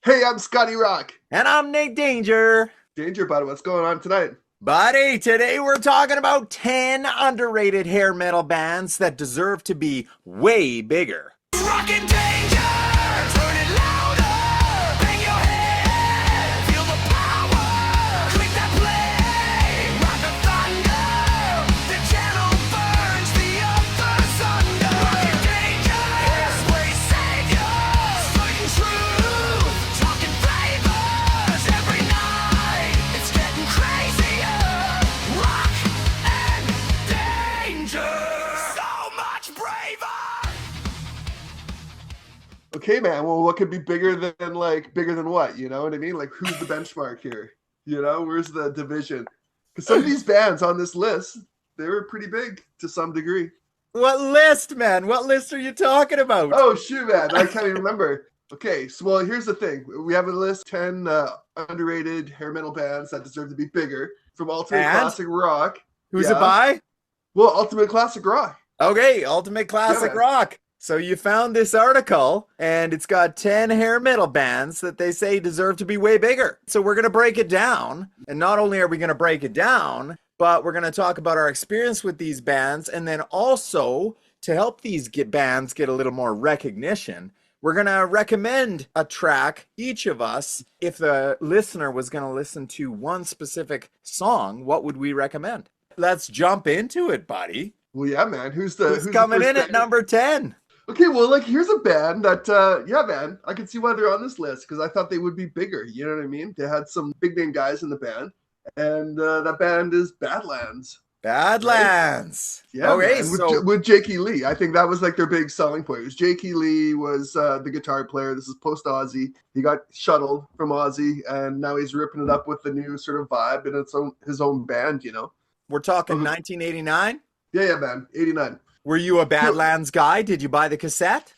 Hey, I'm Scotty Rock. And I'm Nate Danger. Danger, buddy. What's going on tonight? Buddy, today we're talking about 10 underrated hair metal bands that deserve to be way bigger. Rockin' danger, turn it louder, bang your head, feel the power, click that play, rock the thunder, the channel burns the earth asunder. Rockin' danger, hairspray saviors, fighting truth, talking flavors every night, it's getting crazier, rock and danger, so much braver. Okay, man. Well, what could be bigger than what? You know what I mean? Like, who's the benchmark here? Where's the division? Because some of these bands on this list, they were pretty big to some degree. What list, man? What list are you talking about? Oh, shoot, man. I can't even remember. Okay, so, well, here's the thing. We have a list 10 underrated hair metal bands that deserve to be bigger from Ultimate And? Classic Rock. Who's Yeah. it by? Well, Ultimate Classic Rock. Okay, Ultimate Classic man. Rock. So you found this article, and it's got 10 hair metal bands that they say deserve to be way bigger. So we're going to break it down. And not only are we going to break it down, but we're going to talk about our experience with these bands. And then also, to help these bands get a little more recognition, we're going to recommend a track, each of us. If the listener was going to listen to one specific song, what would we recommend? Let's jump into it, buddy. Well, yeah, man. Who's coming the in first at band? number 10? Okay, well, like, here's a band that, yeah, man, I can see why they're on this list because I thought they would be bigger. You know what I mean? They had some big name guys in the band, and that band is Badlands. Badlands. Right? Yeah, Okay, man, so with Jakey Lee. I think that was like their big selling point. It was Jakey Lee was the guitar player. This is post Aussie. He got shuttled from Aussie, and now he's ripping it up with the new sort of vibe and his own band. we're talking 1989. Yeah, man, 89. Were you a Badlands guy? Did you buy the cassette?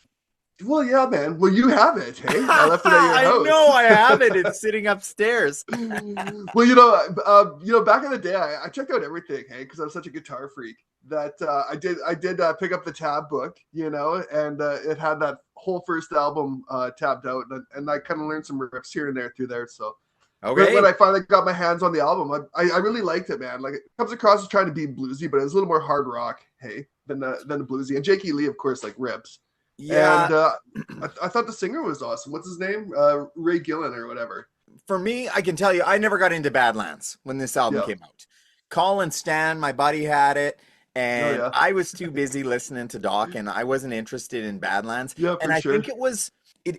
Well, yeah, man. Well, you have it. Hey, I left it at your I house. know I have it. It's sitting upstairs. Well, back in the day, I checked out everything, hey, because I'm such a guitar freak that I did pick up the tab book, and it had that whole first album tabbed out, and I kind of learned some riffs here and there through there. So, Okay. when I finally got my hands on the album, I really liked it, man. Like, it comes across as trying to be bluesy, but it's a little more hard rock, hey, than the bluesy. And Jakey Lee, of course, like rips. Yeah. And I thought the singer was awesome. What's his name? Ray Gillen or whatever. For me, I can tell you, I never got into Badlands when this album came out. Colin Stan, my buddy, had it, and I was too busy listening to Doc, and I wasn't interested in Badlands. Yeah, and I sure. think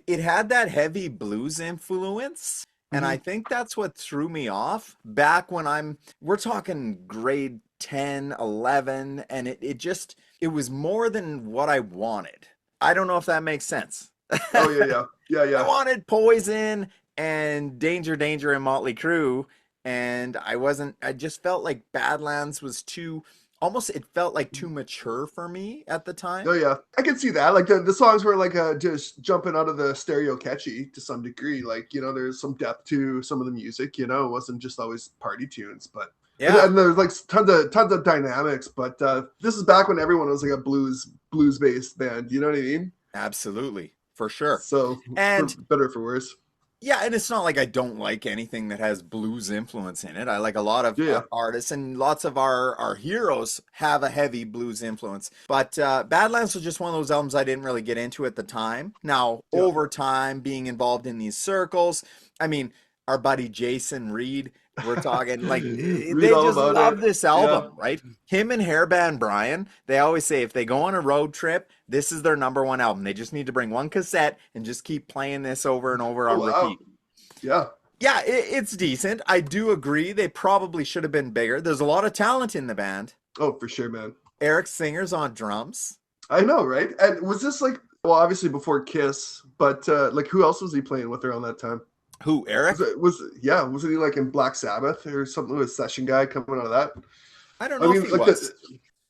it had that heavy blues influence, and I think that's what threw me off back when we're talking grade 10, 11, and it was more than what I wanted. I don't know if that makes sense. Oh, yeah. I wanted Poison and Danger Danger and Motley Crue, and I just felt like Badlands was it felt like too mature for me at the time. Oh, yeah. I can see that. Like, the songs were like just jumping out of the stereo catchy to some degree. Like, there's some depth to some of the music, it wasn't just always party tunes, but Yeah. and there's like tons of dynamics, but this is back when everyone was like a blues based band, you know what I mean? Absolutely, for sure. So, And for better or for worse. yeah, and it's not like I don't like anything that has blues influence in it. I like a lot of artists, and lots of our heroes have a heavy blues influence. But Badlands was just one of those albums I didn't really get into at the time. Now, over time, being involved in these circles, I mean, our buddy Jason Reed, we're talking like they just love this album, right? Him and Hairband Brian, they always say if they go on a road trip, this is their number one album. They just need to bring one cassette and just keep playing this over and over on repeat. Yeah. Yeah, it's decent. I do agree. They probably should have been bigger. There's a lot of talent in the band. Oh, for sure, man. Eric Singer's on drums. I know, right? And was this like, well, obviously before Kiss, but like who else was he playing with around that time? Who, Eric? Wasn't he like in Black Sabbath or something with a session guy coming out of that? I don't know if he was.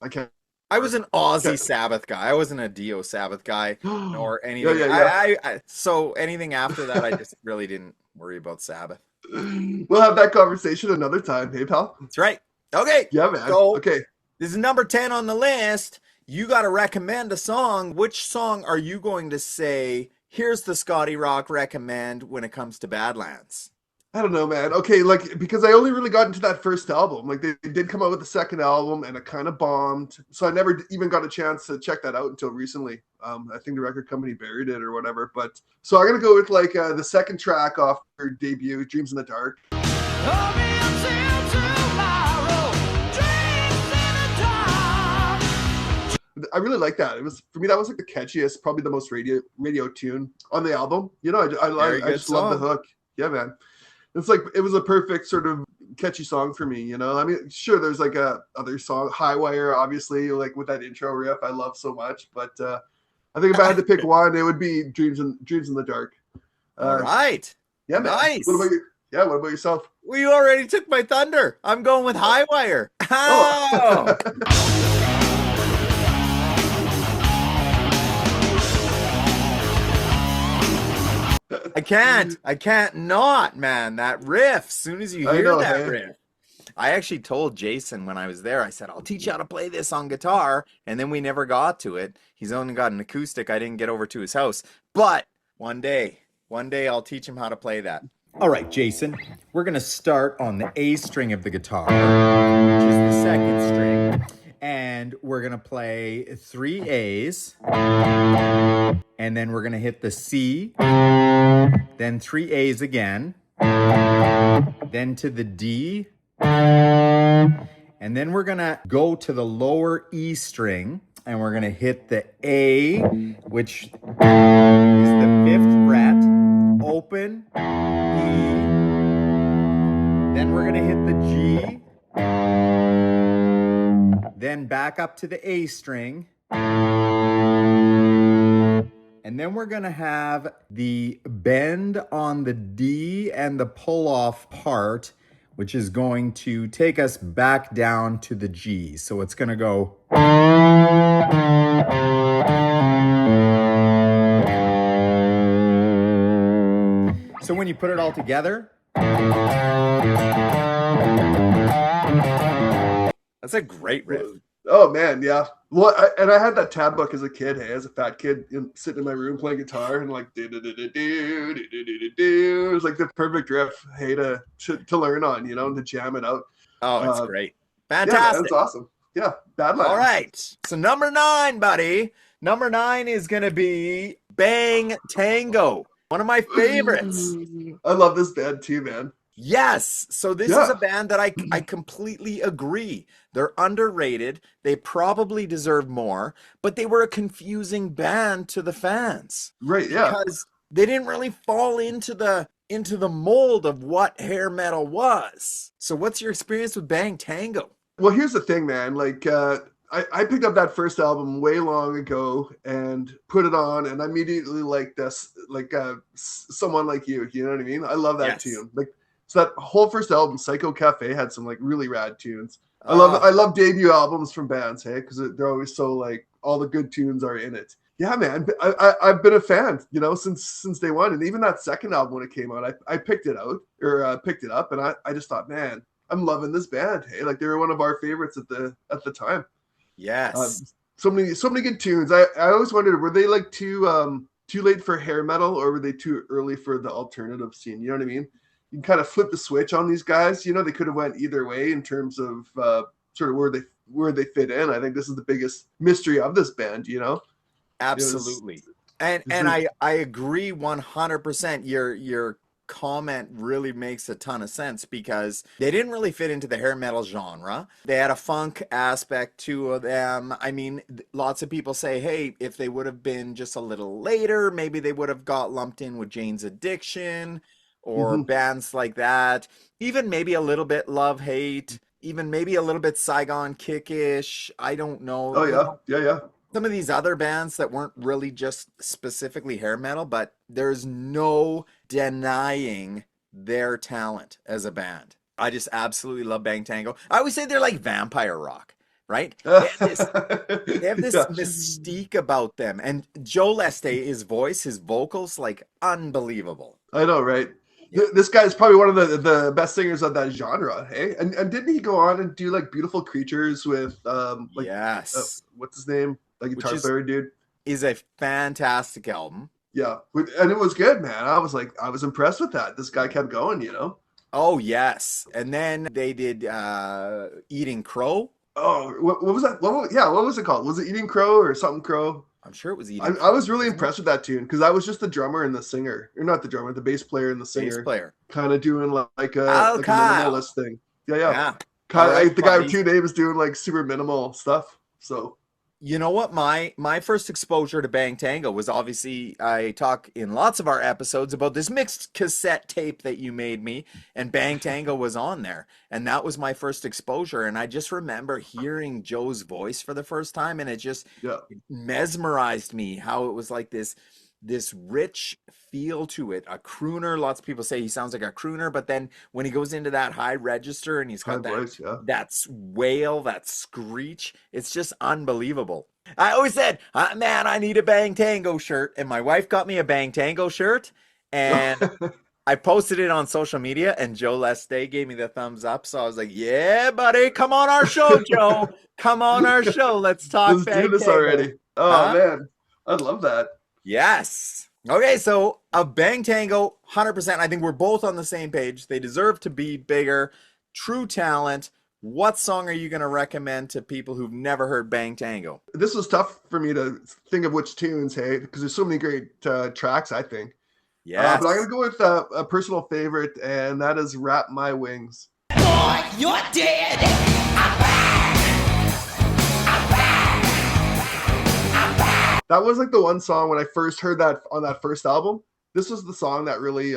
I can't. I was an Aussie Sabbath guy. I wasn't a Dio Sabbath guy or anything. So anything after that, I just really didn't worry about Sabbath. We'll have that conversation another time. Hey, pal. That's right. Okay. Yeah, man. So, okay. This is number 10 on the list. You got to recommend a song. Which song are you going to say Here's the Scotty Rock recommend when it comes to Badlands. I don't know, man. Okay, like because I only really got into that first album. Like they did come out with the second album, and it kind of bombed. So I never even got a chance to check that out until recently. I think the record company buried it or whatever. But so I'm gonna go with like the second track off their debut, "Dreams in the Dark." I really like that. It was for me that was like the catchiest, probably the most radio tune on the album. You know, I just love the hook. Yeah, man. It's like it was a perfect sort of catchy song for me, you know. I mean, sure, there's like a other song, High Wire, obviously, like with that intro riff, I love so much. But I think if I had to pick one, it would be Dreams in the Dark. All right. Yeah, man. Nice. What about you? Yeah, what about yourself? Well, you already took my thunder. I'm going with High Wire. Oh. I can't not, man. That riff, as soon as you hear that riff. I actually told Jason when I was there, I said, I'll teach you how to play this on guitar. And then we never got to it. He's only got an acoustic. I didn't get over to his house. But one day I'll teach him how to play that. All right, Jason, we're going to start on the A string of the guitar, which is the second string. And we're going to play 3 A's. And then we're going to hit the C. Then 3 A's again. Then to the D. And then we're going to go to the lower E string. And we're going to hit the A, which is the 5th fret. Open. E. Then we're going to hit the G. Then back up to the A string. And then we're going to have the bend on the D and the pull-off part, which is going to take us back down to the G. So it's going to go... So when you put it all together... That's a great riff. Oh man, yeah. Well, I had that tab book as a kid. Hey, as a fat kid, sitting in my room playing guitar and like do. It was like the perfect riff, hey, to learn on, you know, and to jam it out. Oh, it's great, fantastic. Yeah, that's awesome. Yeah, Badlands. All right, so number 9, buddy. Number 9 is gonna be Bang Tango, one of my favorites. I love this band too, man. Yes. So this is a band that I completely agree. They're underrated. They probably deserve more, but they were a confusing band to the fans. Right, yeah. Because they didn't really fall into the mold of what hair metal was. So what's your experience with Bang Tango? Well, here's the thing, man. Like I picked up that first album way long ago and put it on, and I immediately liked this, like Someone Like You. You know what I mean? I love that tune. Like, so that whole first album, Psycho Cafe, had some like really rad tunes. I love debut albums from bands, hey, because they're always so like all the good tunes are in it. Yeah, man, I've been a fan, you know, since day one, and even that second album when it came out, I picked it up, and I just thought, man, I'm loving this band. Hey, like they were one of our favorites at the time. Yes, so many good tunes. I always wondered, were they like too late for hair metal, or were they too early for the alternative scene? You know what I mean? You can kind of flip the switch on these guys. You know, they could have went either way in terms of sort of where they fit in. I think this is the biggest mystery of this band, you know? Absolutely. And I agree 100%. Your comment really makes a ton of sense because they didn't really fit into the hair metal genre. They had a funk aspect to them. I mean, lots of people say, hey, if they would have been just a little later, maybe they would have got lumped in with Jane's Addiction or bands like that. Even maybe a little bit Love Hate, even maybe a little bit Saigon Kickish. I don't know. Oh yeah. Yeah. Some of these other bands that weren't really just specifically hair metal, but there's no denying their talent as a band. I just absolutely love Bang Tango. I always say they're like vampire rock, right? They have this mystique about them. And Joe Leste, his voice, his vocals, like unbelievable. I know, right? Yeah. This guy's probably one of the best singers of that genre, hey? And didn't he go on and do like Beautiful Creatures with yes. What's his name? Like guitar player dude. Is a fantastic album. Yeah, and it was good, man. I was impressed with that. This guy kept going, you know. Oh yes. And then they did Eating Crow. Oh, what was that? Yeah, what was it called? Was it Eating Crow or something Crow? I'm sure it was I, Eating I Crow, was really wasn't it? impressed with that tune because I was just the drummer and the singer, or not the drummer, the bass player and the Bass singer, player. kind of doing Kyle like a Kyle. minimalist thing. Yeah, yeah. Yeah. All right, The guy with buddies. two names doing like super minimal stuff. So You know what? My first exposure to Bang Tango was obviously I talk in lots of our episodes about this mixed cassette tape that you made me, and Bang Tango was on there, and that was my first exposure. And I just remember hearing Joe's voice for the first time, and it just yeah, mesmerized me how it was like this rich feel to it, a crooner. Lots of people say he sounds like a crooner, but then when he goes into that high register and he's high got that voice. Yeah. that wail, that screech, it's just unbelievable. I always said, man, I need a Bang Tango shirt, and my wife got me a Bang Tango shirt, and I posted it on social media, and Joe Leste gave me the thumbs up. So I was like, yeah, buddy, come on our show, Joe. Come on our show. Let's talk Let's do Bang this Tango. already. Oh Huh? man, I love that. Yes. Okay, so a Bang Tango, 100%. I think we're both on the same page. They deserve to be bigger. True talent. What song are you going to recommend to people who've never heard Bang Tango? This was tough for me to think of which tunes, hey, because there's so many great tracks. I think, but I'm Yes. gonna go with a personal favorite, and that is "Wrap My Wings." Boy, you're dead. That was like the one song when I first heard that on that first album. This was the song that really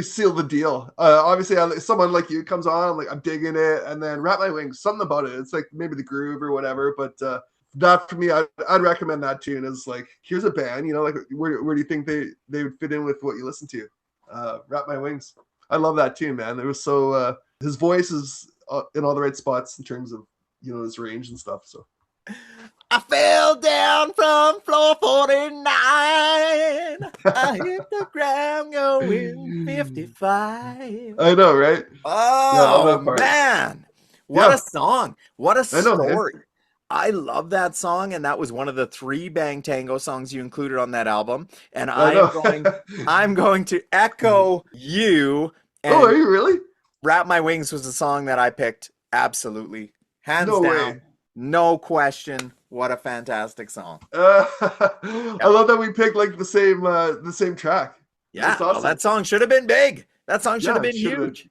sealed the deal. Obviously, someone like you comes on, I'm digging it, and then "Wrap My Wings," something about it. It's like maybe the groove or whatever, but that for me, I'd recommend that tune as like, here's a band, like where do you think they would fit in with what you listen to? "Wrap My Wings." I love that tune, man. It was so his voice is in all the right spots in terms of his range and stuff. So I fell down from floor 49. I hit the ground going 55. I know, right? Yeah, I love Oh, that part. man. What a Yeah, song. What a I know, man. story. I love that song, and that was one of the 3 Bang Tango songs you included on that album. And I know. I'm going to echo you, Oh, are and you really? Wrap My Wings was the song that I picked. Absolutely. Hands No way. down. No question. What a fantastic song. I Yep. love that we picked like the same track. Yeah. That's Well, awesome. that song should have been big. That song should have Yeah, been it should have been. huge.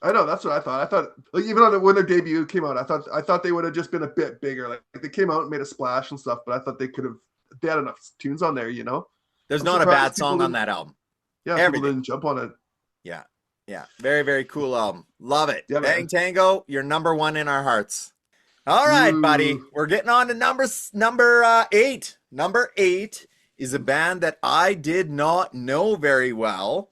I know, that's what I thought. I thought like even when their debut came out, I thought they would have just been a bit bigger. Like they came out and made a splash and stuff, but I thought they had enough tunes on there. There's I'm not a surprised bad people song on didn't that album. yeah, people Everything. didn't jump on it. Yeah. Yeah. Very, very cool album. Love it. Yeah, Bang man. Tango, you're number 1 in our hearts. All right, buddy. Ooh. We're getting on to number 8. Number 8 is a band that I did not know very well.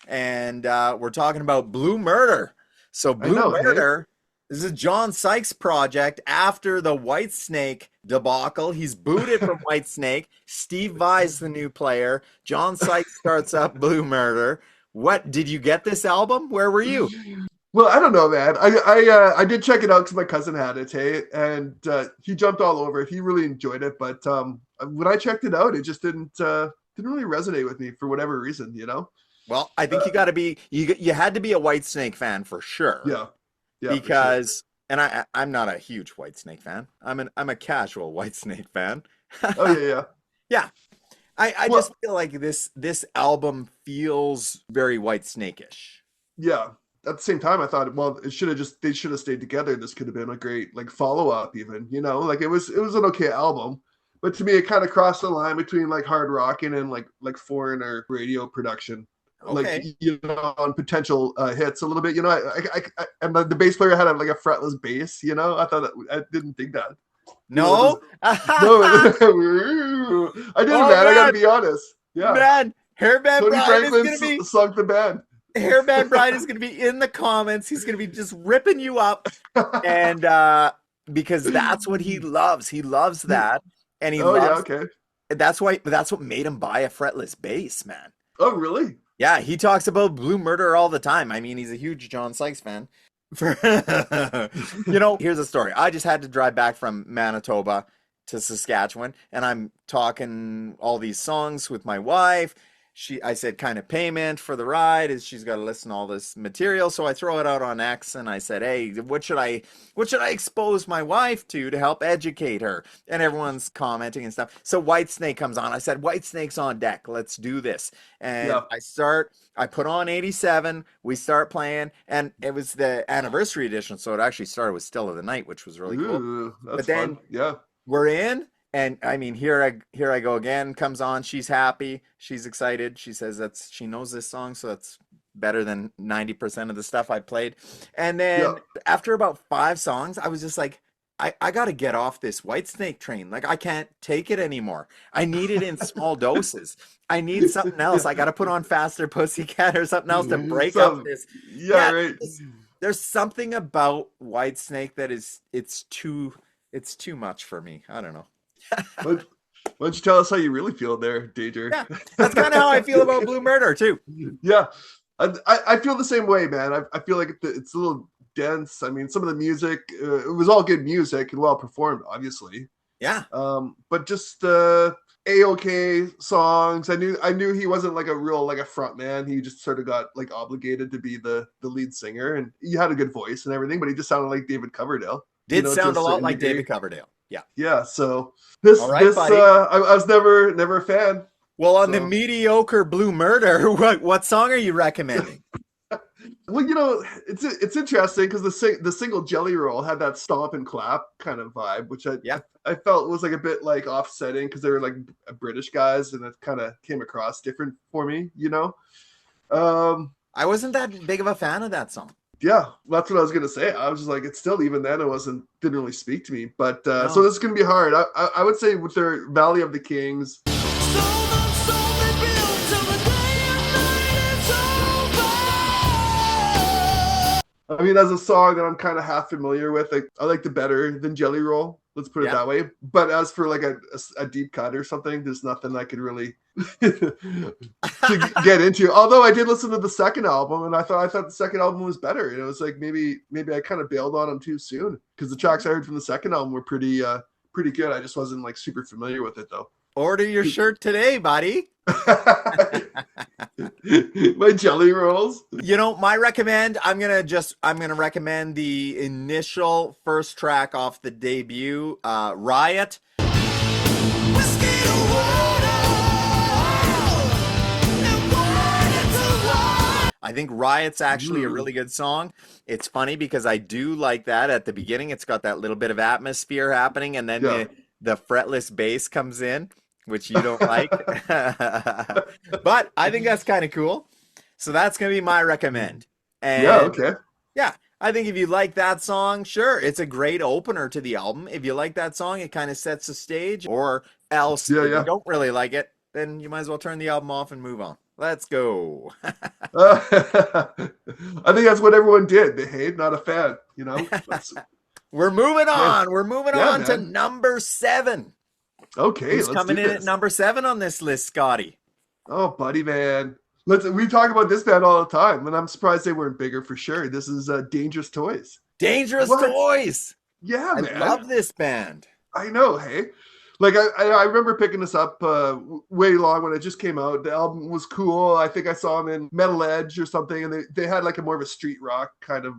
And we're talking about Blue Murder. So I Blue know, hey? Murder is a John Sykes project after the Whitesnake debacle. He's booted from Whitesnake. Steve Vai's the new player. John Sykes starts up Blue Murder. What did you get this album? Where were you? Well, I don't know, man. I did check it out because my cousin had it, hey, and he jumped all over it. He really enjoyed it, but when I checked it out, it just didn't really resonate with me for whatever reason. Well, I think you had to be a Whitesnake fan for sure. Yeah, yeah, Because and I'm not a huge Whitesnake fan. I'm a casual Whitesnake fan. for sure. Oh yeah. Yeah. I Well, just feel like this album feels very Whitesnake-ish. yeah. At the same time, I thought, well, they should have stayed together. This could have been a great like follow up, even. Like it was an okay album, but to me, it kind of crossed the line between like hard rocking and like foreigner radio production. Okay. Like on potential hits a little bit. And the bass player had like a fretless bass. I thought I didn't think that. No? No, I didn't, Oh, man. I man. gotta be honest. Yeah, Man, Hairband Tony Brian is Franklin gonna be sunk the band. Hairband Brian is gonna be in the comments. He's gonna be just ripping you up. And because that's what he loves. He loves that. And he Oh yeah, loves okay. that's what made him buy a fretless bass, man. Oh really? Yeah, he talks about Blue Murder all the time. I mean, he's a huge John Sykes fan. Here's a story. I just had to drive back from Manitoba to Saskatchewan, and I'm talking all these songs with my wife, I said kind of payment for the ride is she's got to listen to all this material. So I throw it out on X and I said, hey, what should I expose my wife to help educate her? And everyone's commenting and stuff. So Whitesnake comes on. I said, Whitesnake's on deck. Let's do this. And I put on 87. We start playing, and it was the anniversary edition. So it actually started with Still of the Night, which was really cool. That's but then fun. Yeah. We're in. And I mean, here I go again, comes on. She's happy. She's excited. She says she knows this song. So that's better than 90% of the stuff I played. And then after about 5 songs, I was just like, I got to get off this Whitesnake train. Like, I can't take it anymore. I need it in small doses. I need something else. I got to put on Faster Pussycat or something else to break up this. Right. There's something about Whitesnake that it's too much for me. I don't know. Why don't you tell us how you really feel there, Danger? Yeah, that's kind of how I feel about Blue Murder too. Yeah, I feel the same way, man. I feel like it's a little dense. I mean, some of the music, it was all good music and well performed, obviously. Yeah. But just A-OK songs. I knew he wasn't like a front man. He just sort of got like obligated to be the lead singer, and he had a good voice and everything, but he just sounded like David Coverdale. Did sound a lot like David Coverdale. Yeah. Yeah. So this, I was never a fan. Well, on the mediocre Blue Murder, what song are you recommending? Well, it's interesting because the single Jelly Roll had that stomp and clap kind of vibe, which I felt was like a bit like offsetting because they were like British guys, and it kind of came across different for me, I wasn't that big of a fan of that song. Yeah, that's what I was gonna say. I was just like, it's still, even then, didn't really speak to me. But so this is gonna be hard. I would say with their Valley of the Kings. I mean, as a song that I'm kind of half familiar with, I like the better than Jelly Roll. Let's put it that way. But as for like a deep cut or something, there's nothing I could really to get into. Although I did listen to the second album, and I thought the second album was better. And it was like maybe I kind of bailed on them too soon, because the tracks I heard from the second album were pretty good. I just wasn't like super familiar with it though. Order your shirt today, buddy. My Jelly Rolls. My recommend, I'm gonna recommend the initial first track off the debut, Riot. I think Riot's actually a really good song. It's funny because I do like that at the beginning. It's got that little bit of atmosphere happening, and then the fretless bass comes in, which you don't like. But I think that's kind of cool. So that's going to be my recommend. And okay. Yeah, I think if you like that song, sure, it's a great opener to the album. If you like that song, it kind of sets the stage. Or else, if you don't really like it, then you might as well turn the album off and move on. Let's go. I think that's what everyone did. They hate, not a fan, We're moving on. We're moving on to number 7. Okay, who's coming in at number 7 on this list, Scotty? Oh, buddy, man. We talk about this band all the time, and I'm surprised they weren't bigger for sure. This is Dangerous Toys. Dangerous Toys. Yeah, man. I love this band. I know, hey. Like, I remember picking this up way long when it just came out. The album was cool. I think I saw them in Metal Edge or something, and they had like a more of a street rock kind of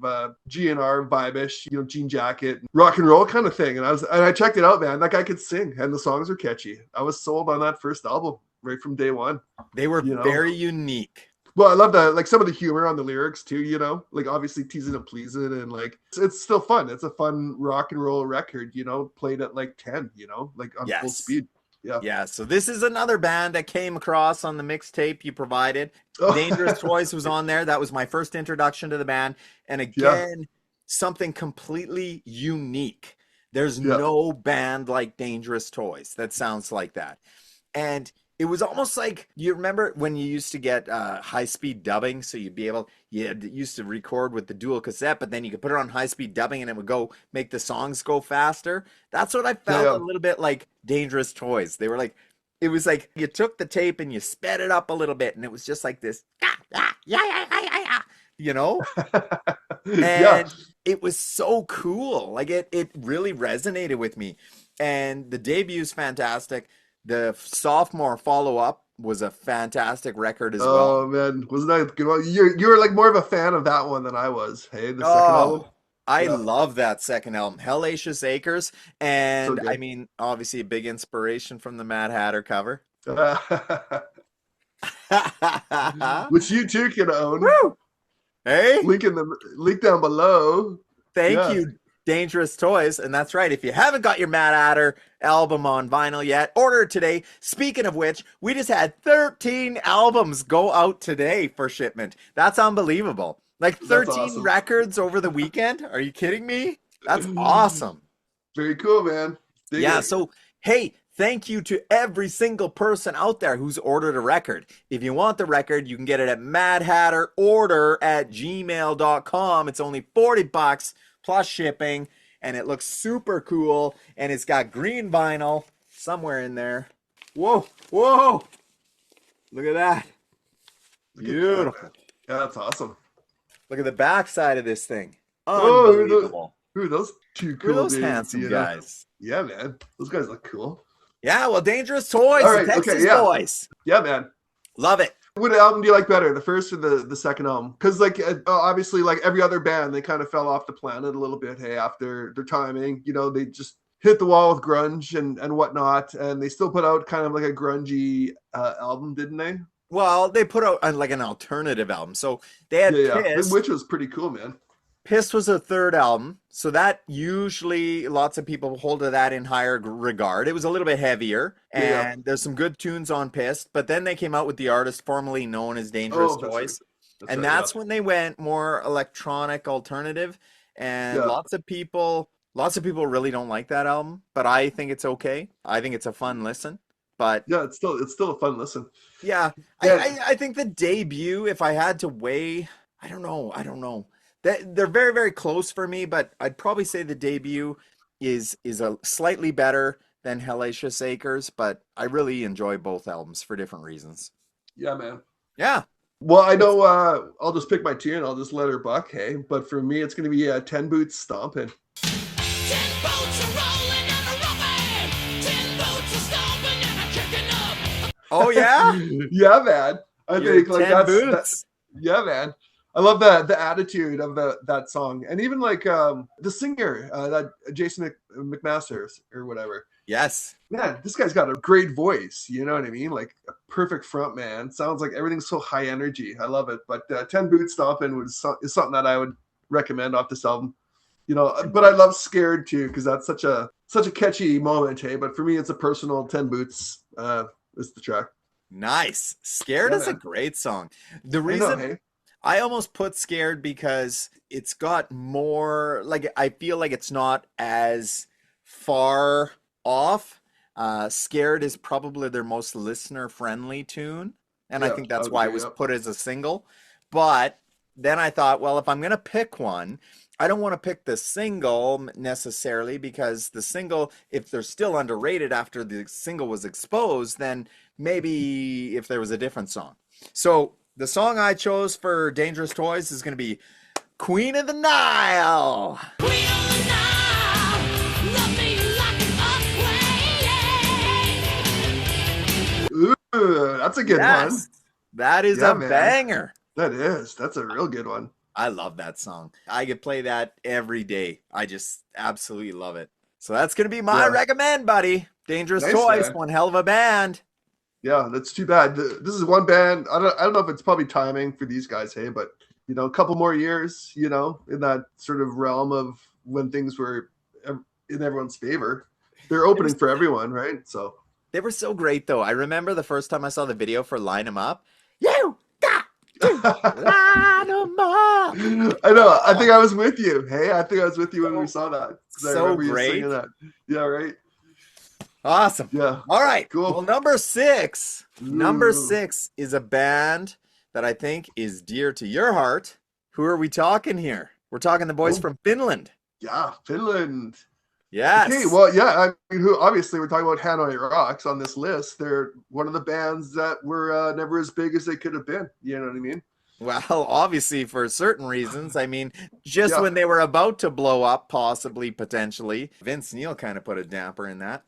GNR vibe-ish, jean jacket, rock and roll kind of thing. And I checked it out, man. That guy could sing, and the songs are catchy. I was sold on that first album right from day one. They were very unique. Well, I love that, like some of the humor on the lyrics too, like obviously teasing and pleasing, and like it's still fun. It's a fun rock and roll record, played at like 10, like on full speed. Yeah. So this is another band that came across on the mixtape you provided. Dangerous Toys was on there. That was my first introduction to the band. And again, something completely unique. There's no band like Dangerous Toys that sounds like that. And it was almost like, you remember when you used to get high-speed dubbing? So you used to record with the dual cassette, but then you could put it on high-speed dubbing and it would make the songs go faster. That's what I felt a little bit like Dangerous Toys. They were like, it was like you took the tape and you sped it up a little bit, and it was just like this, And it was so cool. Like it really resonated with me. And the debut is fantastic. The sophomore follow-up was a fantastic record as well. Oh man, wasn't that a good one? You were like more of a fan of that one than I was. Hey, the second album. Oh, I Yeah, love that second album, Hellacious Acres. so And I good. mean, obviously a big inspiration from the Mad Hatter cover. Which you too can own. Woo! Hey, Link down below. thank Yeah. you, Dangerous Toys. And that's right. If you haven't got your Mad Hatter album on vinyl yet, order it today. Speaking of which, we just had 13 albums go out today for shipment. That's unbelievable. Like That's 13 awesome. records over the weekend? Are you kidding me? That's awesome. Very cool, man. Dig Yeah, it. so hey, thank you to every single person out there who's ordered a record. If you want the record, you can get it at madhatterorder@gmail.com. It's only $40 plus shipping, and it looks super cool, and it's got green vinyl somewhere in there. Whoa, whoa! Look at that. Look at that, Beautiful. man. Yeah, that's awesome. Look at the back side of this thing. Oh, Unbelievable. who are those two Who are cool those dudes? handsome you know? guys? Yeah, man. Those guys look cool. Yeah, well, Dangerous Toys, All the right, okay, Texas yeah. boys. Yeah, man. Love it. What album do you like better, the first or the second album? Because like obviously, like every other band, they kind of fell off the planet a little bit. Hey, after their timing, they just hit the wall with grunge and whatnot, and they still put out kind of like a grungy album, didn't they? Well, they put out like an alternative album. So they had Yeah, Piss. which was pretty cool, man. Piss was a third album. So that usually lots of people hold to that in higher regard. It was a little bit heavier, Yeah. and there's some good tunes on Piss. But then they came out with the artist formerly known as Dangerous Oh, that's Toys. right. And that's when they went more electronic alternative. And Yeah. lots of people really don't like that album, but I think it's okay. I think it's a fun listen. But Yeah, it's still a fun listen. yeah, Yeah. I think the debut, if I had to weigh, I don't know. They're very, very close for me, but I'd probably say the debut is a slightly better than Hellacious Acres, but I really enjoy both albums for different reasons. Yeah, man. Yeah. Well, I know I'll just pick my tune. I'll just let her buck, hey. But for me, it's going to be 10 Boots Stomping. 10 boats are rolling and a rubbing. 10 boats are stomping and a kicking up. Oh yeah? Yeah, man. I You're think like 10 boots. yeah, man. I love the attitude of that song, and even like the singer, that Jason McMaster or whatever. Yes. Man, this guy's got a great voice. You know what I mean? Like a perfect front man. Sounds like everything's so high energy. I love it. But 10 Boots Stomping is something that I would recommend off this album. But I love Scared too, because that's such a catchy moment, hey. But for me, it's a personal 10 Boots is the track. Nice. Scared Yeah, is a man. great song. The I know, reason hey. I almost put Scared because it's got more, like, I feel like it's not as far off. Scared is probably their most listener friendly tune, and I Yeah, think that's I why it agree, was yeah. put as a single. But then I thought, well, if I'm gonna pick one, I don't want to pick the single necessarily, because the single, if they're still underrated after the single was exposed, then maybe if there was a different song. So the song I chose for Dangerous Toys is going to be Queen of the Nile. Queen of the Nile, love me like an earthquake. Ooh, that's a good one. Yes, that is Yeah, a man. banger. That's a real good one. I love that song. I could play that every day. I just absolutely love it. So that's going to be my Yeah. recommend, buddy. Dangerous Nice, Toys, man. one hell of a band. Yeah, that's too bad. This is one band. I don't know if it's probably timing for these guys, hey, but a couple more years, in that sort of realm of when things were in everyone's favor. They're opening for everyone, right? So They were so great, though. I remember the first time I saw the video for Line 'Em Up. You got to line 'em up. I know. I think I was with you. Hey, I think I was with you when we saw that. 'Cause I So remember you great. singing that. Yeah, right. Awesome. Yeah. All right. Cool. Well, number six Ooh. is a band that I think is dear to your heart. Who are we talking here? We're talking the boys Oh. from Finland. Yeah, Finland. Yes. Okay, well, yeah, I mean, obviously we're talking about Hanoi Rocks on this list. They're one of the bands that were never as big as they could have been. You know what I mean? Well, obviously for certain reasons. I mean, just Yeah. when they were about to blow up, possibly, potentially, Vince Neil kind of put a damper in that.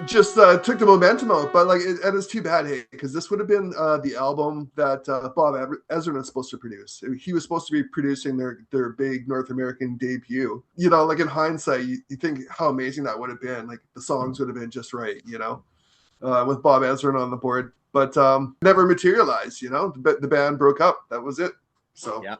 just took the momentum out. But like, and it's too bad, hey, because this would have been the album that Bob Ezrin was supposed to produce. He was supposed to be producing their big North American debut. You know, like in hindsight, you think how amazing that would have been. Like the songs would have been just right, you know, with Bob Ezrin on the board. But never materialized. You know, the band broke up. That was it. So Yeah.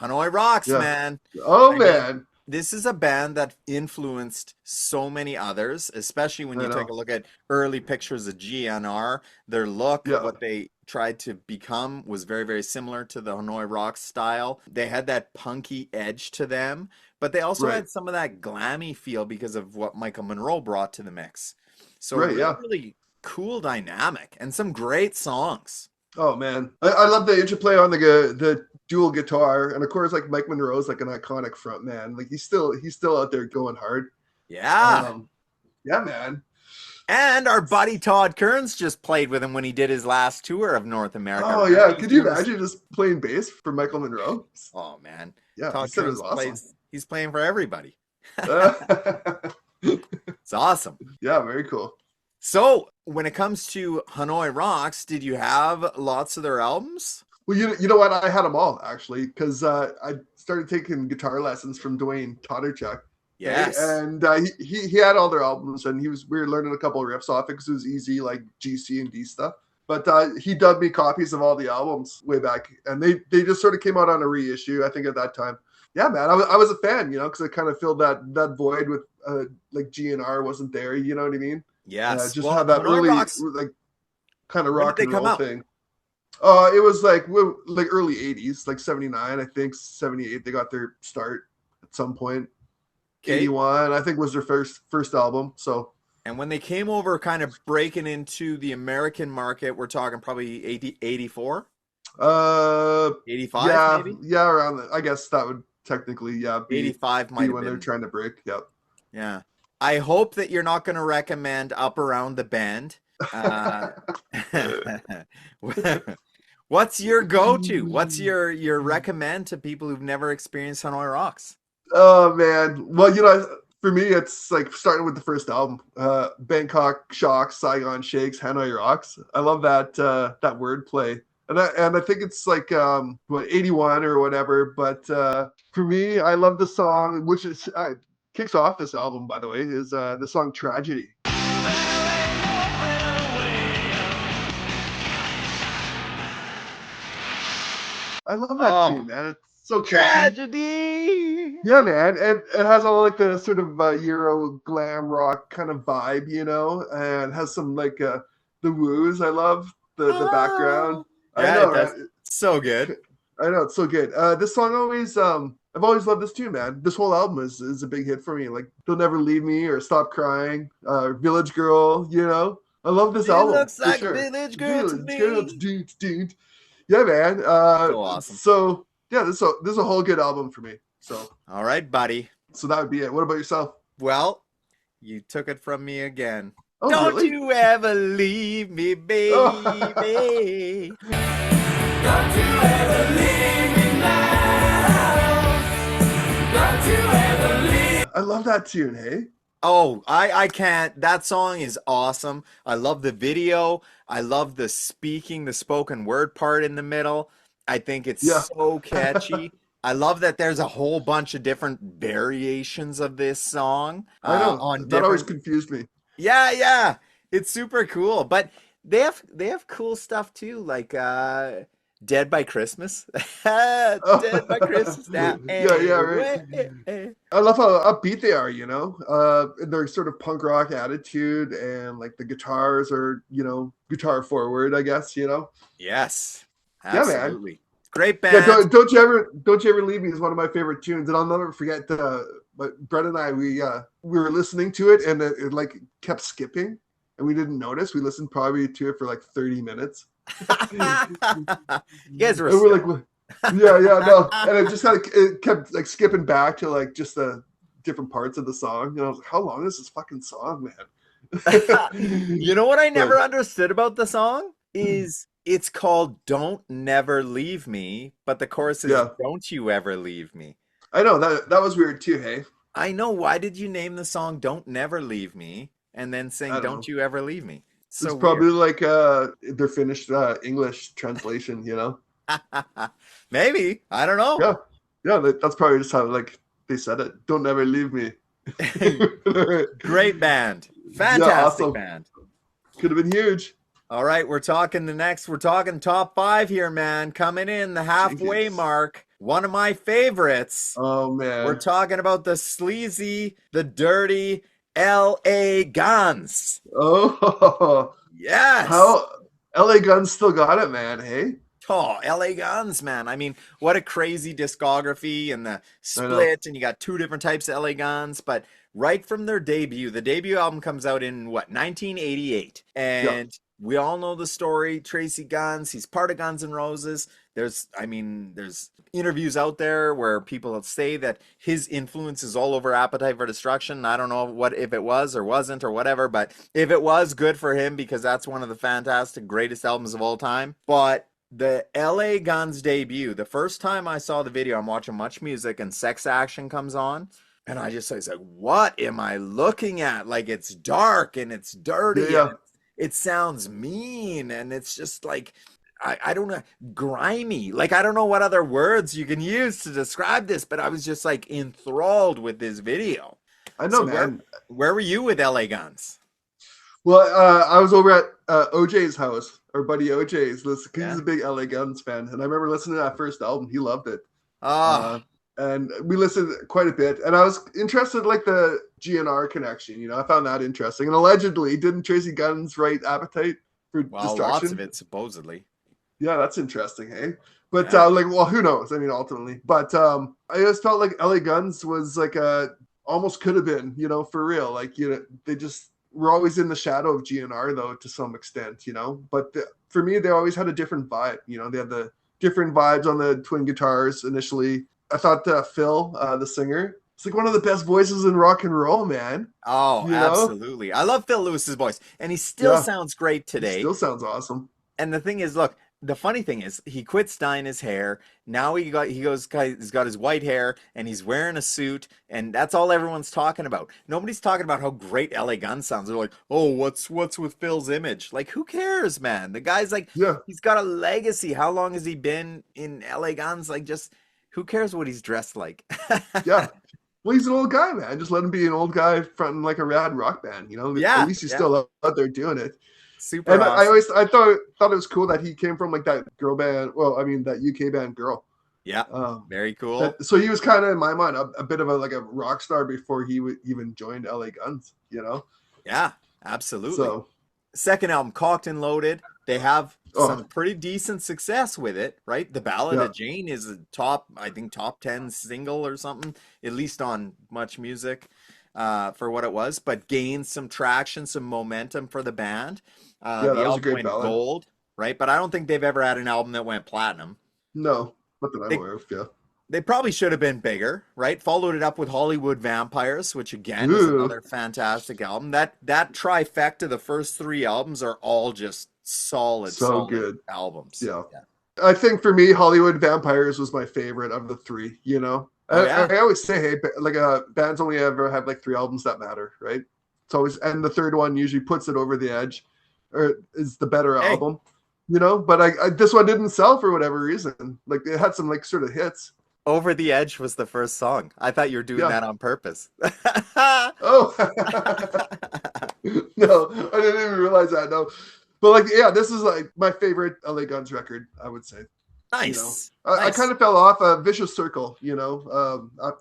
Hanoi Rocks, yeah. man. Oh I man. mean, this is a band that influenced so many others, especially when I you take know. a look at early pictures of GNR. Their look, Yeah. what they tried to become, was very, very similar to the Hanoi Rocks style. They had that punky edge to them, but they also Right. had some of that glammy feel because of what Michael Monroe brought to the mix. So Right. really, Yeah. really cool dynamic and some great songs. Oh man, I love the interplay on the dual guitar, and of course, like Mike Monroe's like an iconic front man. Like he's still out there going hard. Yeah. Um, yeah, man. And our buddy Todd Kearns just played with him when he did his last tour of North America. Oh Remember yeah, he was could you doing this? imagine just playing bass for Michael Monroe? Oh man, Yeah, he Todd said it was Kearns awesome. plays. He's playing for everybody. yeah, It's awesome. very cool. So when it comes to Hanoi Rocks, did you have lots of their albums? Well, you know what? I had them all actually because I started taking guitar lessons from Dwayne Todorchuk. Okay? Yes. And he had all their albums, and we were learning a couple of riffs off it because it was easy, like G, C, and D stuff. But he dubbed me copies of all the albums way back, and they just sort of came out on a reissue, I think, at that time. Yeah, man, I was a fan, you know, because I kind of filled that void with like GNR wasn't there, you know what I mean? Yes. Just Well, had that Hanoi early Rocks. like kind of When did rock they and come roll out? thing. It was like early '80s, like '79, I think '78. They got their start at some point. Okay. 81, I think, was their first album. So And when they came over, kind of breaking into the American market, we're talking probably 80, 84, uh 85, yeah, maybe? yeah, around I guess that would technically be 85 might be have when they're been. trying to break. Yep. Yeah. I hope that you're not going to recommend Up Around the Bend. Uh, what's your go-to? What's your recommend to people who've never experienced Hanoi Rocks? Oh man. Well, you know, for me it's like starting with the first album. Bangkok Shocks, Saigon Shakes, Hanoi Rocks. I love that wordplay. And I think it's like what 81 or whatever, but for me I love the song which is kicks off this album, by the way, is the song Tragedy. I love that Oh, tune, man. It's so catchy. tragedy. Yeah, man, and it has all like the sort of Euro glam rock kind of vibe, you know, and has some like the woos. I love the background. Oh. I Yeah, know, it right? does. So good. I know it's so good. This song always, I've always loved this tune, man. This whole album is a big hit for me. Like "They'll Never Leave Me" or "Stop Crying," "Village Girl." You know, I love this It album looks for like sure. Village Girl to Village Girl, me. dude, dude. Yeah, man. So awesome. So yeah, this is a whole good album for me. So All right, buddy. that would be it. What about yourself? Well, you took it from me again. Oh, Don't really? you ever leave me, Oh. baby. Don't you ever leave me now. Don't you ever leave. I love that tune. Hey. Oh, I can't. That song is awesome. I love the video. I love the spoken word part in the middle. I think it's Yeah. so catchy. I love that there's a whole bunch of different variations of this song I know. on That always different. confused me. Yeah. It's super cool. But they have cool stuff too, like Dead by Christmas. Dead by Christmas now. Yeah, right. I love how upbeat they are, you know, their sort of punk rock attitude, and like the guitars are, you know, guitar forward, I guess, you know. Yes. Yeah, man. Absolutely. Great Yeah, band. don't you ever leave me is one of my favorite tunes, and I'll never forget. But Brett and I, we were listening to it, and it like kept skipping, and we didn't notice. We listened probably to it for like 30 minutes. You guys were And we're stoked. like, yeah, no, and it just it kept like skipping back to like just the different parts of the song, and I was like, how long is this fucking song, man? You know what I never But- understood about the song is it's called Don't Never Leave Me, but the chorus is Yeah. Don't You Ever Leave Me. I know that was weird too. Hey, I know. Why did you name the song Don't Never Leave Me? and then I sing don't "Don't know. You Ever Leave Me." It's So weird. probably like their finished English translation, you know? Maybe, I don't know. Yeah. Yeah, that's probably just how like they said it. Don't ever leave me. Great band, Yeah, fantastic awesome. band. Could have been huge. All right, we're talking the next. We're talking top five here, man. Coming in the halfway Jeez. mark. One of my favorites. Oh We're man. talking about the sleazy, the dirty L.A. Guns. Oh, Yes. how LA Guns still got it, man. Hey, Oh, LA Guns, man. I mean, what a crazy discography and the I know. split, and you got two different types of LA Guns, but right from their debut, the debut album comes out in what, 1988. Yeah, And we all know the story. Tracy Guns, he's part of Guns N' Roses. There's interviews out there where people say that his influence is all over Appetite for Destruction. I don't know what if it was or wasn't or whatever, but if it was, good for him because that's one of the fantastic greatest albums of all time. But the LA Guns debut, the first time I saw the video, I'm watching Much Music and Sex Action comes on. And I was like, what am I looking at? Like, it's dark and it's yeah, dirty and yeah. it sounds mean. And it's just like, I don't know, grimy. Like, I don't know what other words you can use to describe this, but I was just like enthralled with this video. I know, So man. where were you with LA Guns? Well, I was over at OJ's house, our buddy OJ's. Listen, 'cause he's Yeah. a big LA Guns fan, and I remember listening to that first album. He loved it, uh, Ah, and we listened quite a bit. And I was interested, like the GNR connection. You know, I found that interesting. And allegedly, didn't Tracy Guns write "Appetite for well, lots of Destruction"? it supposedly. Yeah, that's interesting, hey. But Yeah. like, well, who knows? I mean, ultimately, but I just felt like LA Guns was like a almost could have been, you know, for real. Like, you know, they just were always in the shadow of GNR though, to some extent, you know. But for me, they always had a different vibe. You know, they had the different vibes on the twin guitars initially. I thought Phil, the singer, it's like one of the best voices in rock and roll, man. Oh, You know, absolutely. I love Phil Lewis's voice, and he still yeah, sounds great he today. still sounds awesome. And the thing is, look, the funny thing is, he quits dyeing his hair. Now he's got his white hair, and he's wearing a suit, and that's all everyone's talking about. Nobody's talking about how great LA Gun sounds. They're like, oh, what's with Phil's image? Like, who cares, man? The guy's like, Yeah, he's got a legacy. How long has he been in LA Guns? Like, just who cares what he's dressed like? yeah. Well, he's an old guy, man. Just let him be an old guy fronting like a rad rock band. You know, at Yeah, least he's yeah, still out there doing it. super And I awesome. always I thought it was cool that he came from like that girl band. Well, I mean that UK band Girl. Yeah, Um, very cool. that so he was kind of in my mind a bit of a like a rock star before he even joined LA Guns. You know, Yeah, absolutely. so Second album, Cocked and Loaded. They have oh some pretty decent success with it, right? The Ballad yeah of Jane is a top, I think, top 10 single or something, at least on Much Music, for what it was, but gained some traction, some momentum for the band. yeah, The that was a album great went ballad. gold, right? But I don't think they've ever had an album that went platinum. No, not that I'm They aware of. Yeah. they probably should have been bigger, right? Followed it up with Hollywood Vampires, which again is Ooh, another fantastic album. That trifecta, the first three albums are all just solid, so solid good. albums. Yeah. Yeah. I think for me, Hollywood Vampires was my favorite of the three. You know, Oh yeah. I always say, hey, like bands only ever have like three albums that matter, right? It's always, and the third one usually puts it over the edge, or is the better Hey, album, you know. But I this one didn't sell for whatever reason. Like it had some like sort of hits. Over the Edge was the first song. I thought you were doing Yeah. that on purpose. Oh no, I didn't even realize that. No, but like yeah, this is like my favorite LA Guns record. I would say. You know, Nice. I Nice. kind of fell off Vicious Circle, you know,